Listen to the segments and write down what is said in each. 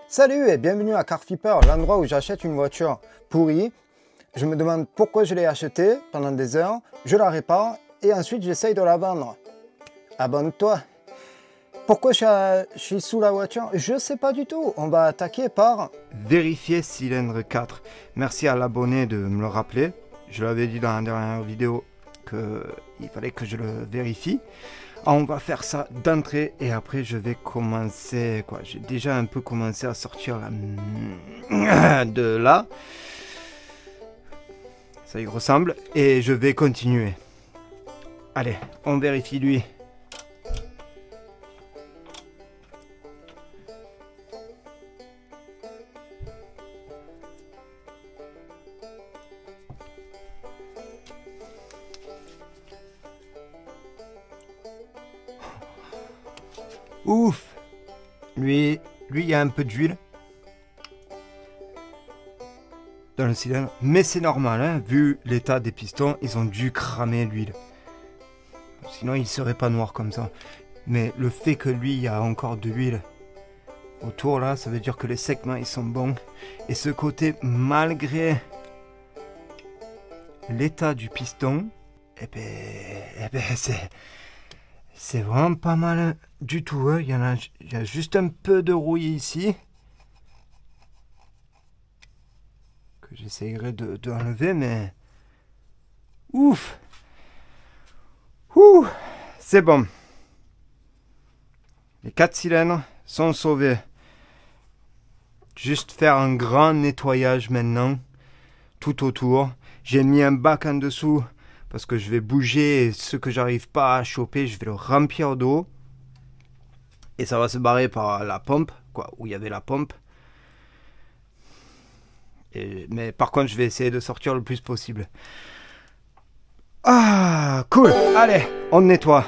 Salut et bienvenue à Car Flipper, l'endroit où j'achète une voiture pourrie. Je me demande pourquoi je l'ai achetée pendant des heures, je la répare et ensuite j'essaye de la vendre. Abonne-toi. Pourquoi je suis sous la voiture? Je sais pas du tout. On va attaquer par vérifier cylindre 4. Merci à l'abonné de me le rappeler. Je l'avais dit dans la dernière vidéo qu'il fallait que je le vérifie. On va faire ça d'entrée et après je vais commencer quoi. J'ai déjà un peu commencé à sortir de là. Ça y ressemble et je vais continuer. Allez, on vérifie lui. Ouf! Lui, il y a un peu d'huile dans le cylindre, mais c'est normal, hein, vu l'état des pistons, ils ont dû cramer l'huile. Sinon, il serait pas noir comme ça. Mais le fait que lui, il y a encore de l'huile autour là, ça veut dire que les segments, ils sont bons. Et ce côté, malgré l'état du piston, eh ben, c'est vraiment pas mal du tout. Hein. Il y a juste un peu de rouille ici. Que j'essayerai de enlever, mais... Ouf! Ouh! C'est bon. Les 4 cylindres sont sauvés. Juste faire un grand nettoyage maintenant. Tout autour. J'ai mis un bac en dessous. Parce que je vais bouger et ce que j'arrive pas à choper, je vais le remplir d'eau. Et ça va se barrer par la pompe, quoi, où il y avait la pompe. Mais par contre, je vais essayer de sortir le plus possible. Ah, cool. Allez, on nettoie.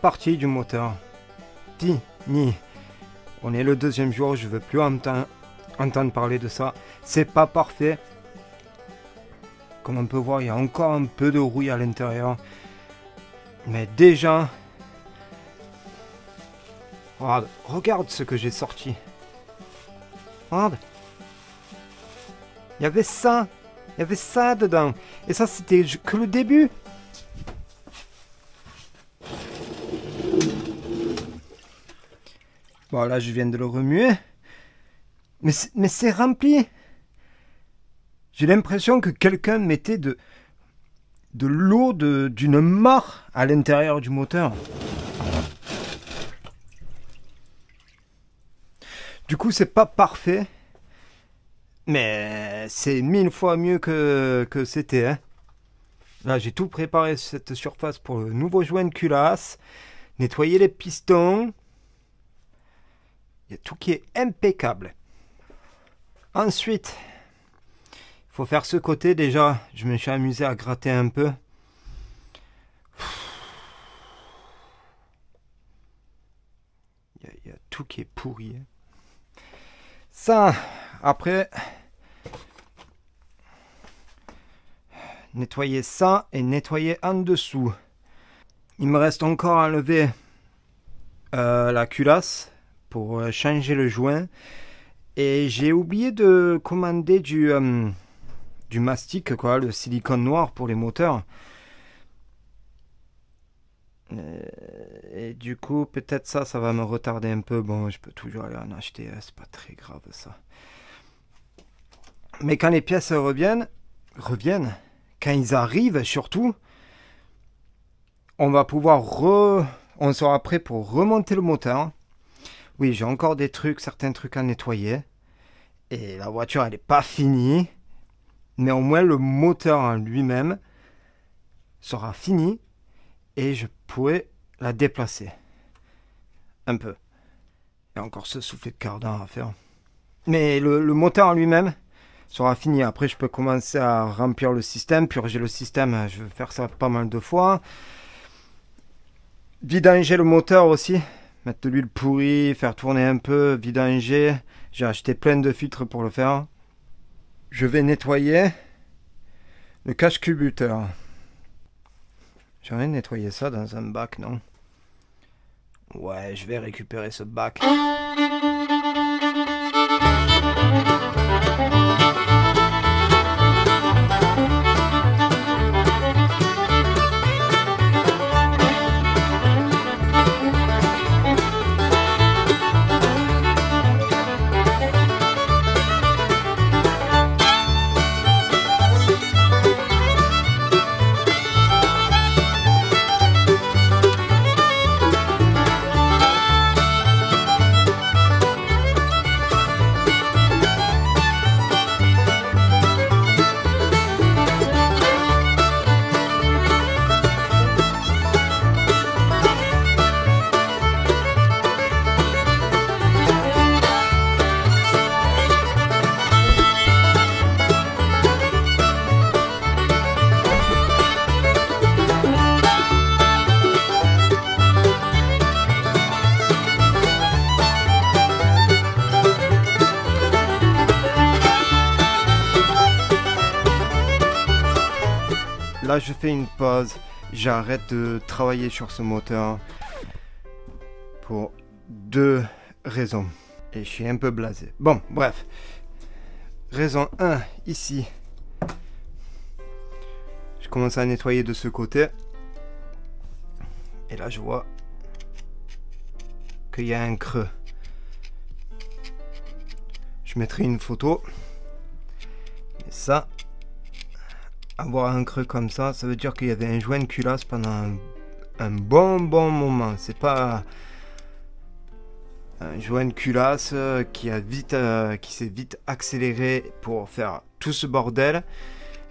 Partie du moteur fini. On est le deuxième jour, je veux plus entendre parler de ça. C'est pas parfait. Comme on peut voir, il y a encore un peu de rouille à l'intérieur. Mais déjà, regarde ce que j'ai sorti. Regarde. Il y avait ça dedans. Et ça, c'était que le début. Bon, là, je viens de le remuer. Mais c'est rempli. J'ai l'impression que quelqu'un mettait de l'eau d'une mare à l'intérieur du moteur. Du coup, c'est pas parfait. Mais c'est 1000 fois mieux que c'était. Hein. Là, j'ai tout préparé cette surface pour le nouveau joint de culasse. Nettoyer les pistons. Il y a tout qui est impeccable. Ensuite, il faut faire ce côté déjà. Je me suis amusé à gratter un peu. Il y a tout qui est pourri. Ça, après, nettoyer ça et nettoyer en dessous. Il me reste encore à enlever la culasse pour changer le joint. Et j'ai oublié de commander du mastic, quoi, le silicone noir pour les moteurs. Et du coup, peut-être ça va me retarder un peu. Bon, je peux toujours aller en acheter, c'est pas très grave ça. Mais quand les pièces reviennent, quand ils arrivent, surtout, on va pouvoir on sera prêt pour remonter le moteur. Oui, j'ai encore certains trucs à nettoyer. Et la voiture, elle n'est pas finie. Mais au moins, le moteur en lui-même sera fini. Et je pourrai la déplacer. Un peu. Il y a encore ce soufflet de cardan à faire. Mais le moteur en lui-même sera fini. Après, je peux commencer à remplir le système, purger le système. Je vais faire ça pas mal de fois. Vidanger le moteur aussi. Mettre de l'huile pourrie, faire tourner un peu, vidanger. J'ai acheté plein de filtres pour le faire. Je vais nettoyer le cache-culbuteur. J'aurais nettoyé ça dans un bac, non? Ouais, je vais récupérer ce bac. Là, je fais une pause. J'arrête de travailler sur ce moteur pour 2 raisons. Et je suis un peu blasé. Bon, bref. Raison 1, ici. Je commence à nettoyer de ce côté. Et là, je vois qu'il y a un creux. Je mettrai une photo. Et ça... Avoir un creux comme ça, ça veut dire qu'il y avait un joint de culasse pendant un bon moment. C'est pas un joint de culasse qui s'est vite accéléré pour faire tout ce bordel.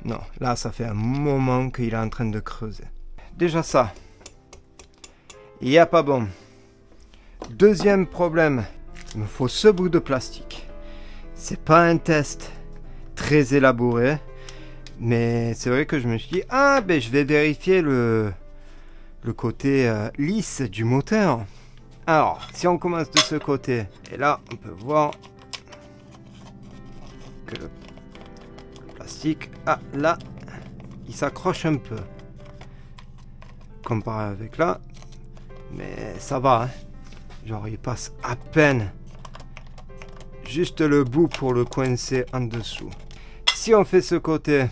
Non, là ça fait un moment qu'il est en train de creuser. Déjà ça, il n'y a pas bon. Deuxième problème, il me faut ce bout de plastique. C'est pas un test très élaboré. Mais c'est vrai que je me suis dit, ah ben je vais vérifier le côté lisse du moteur. Alors, si on commence de ce côté, et là on peut voir que le plastique, ah là, il s'accroche un peu. Comparé avec là, mais ça va, hein. Genre il passe à peine juste le bout pour le coincer en dessous. Si on fait ce côté,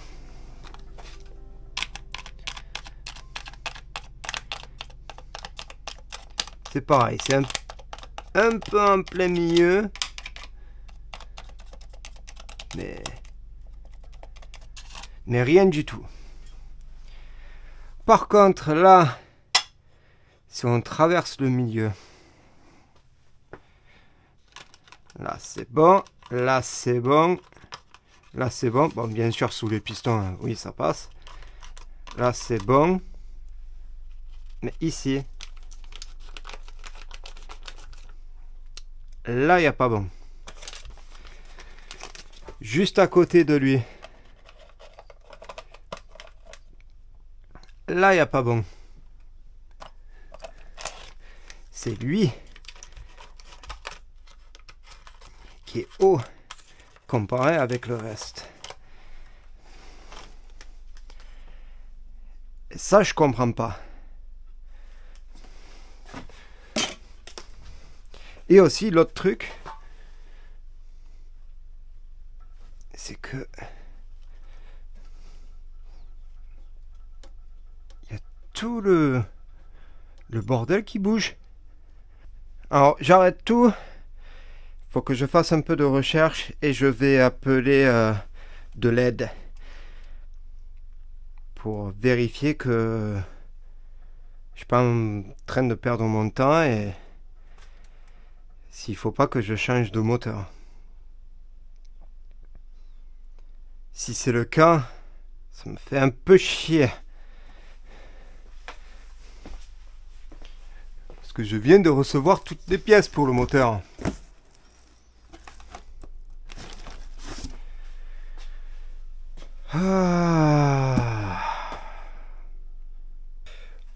c'est pareil, c'est un peu en plein milieu, mais rien du tout. Par contre, là, si on traverse le milieu, là c'est bon, là c'est bon, là c'est bon. Bon, bien sûr, sous les pistons, hein, oui, ça passe. Là c'est bon, mais ici, là, il n'y a pas bon. Juste à côté de lui. Là, il n'y a pas bon. C'est lui qui est haut comparé avec le reste. Et ça, je comprends pas. Et aussi, l'autre truc, c'est que il y a tout le bordel qui bouge. Alors, j'arrête tout. Il faut que je fasse un peu de recherche et je vais appeler de l'aide. pour vérifier que je suis pas en train de perdre mon temps et s'il faut pas que je change de moteur. Si c'est le cas, ça me fait un peu chier. Parce que je viens de recevoir toutes les pièces pour le moteur.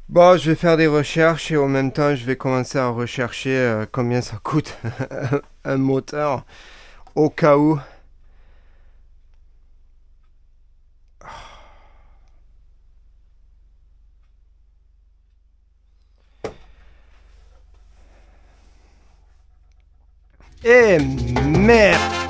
Bon, je vais faire des recherches et en même temps, je vais commencer à rechercher combien ça coûte un moteur au cas où. Eh merde!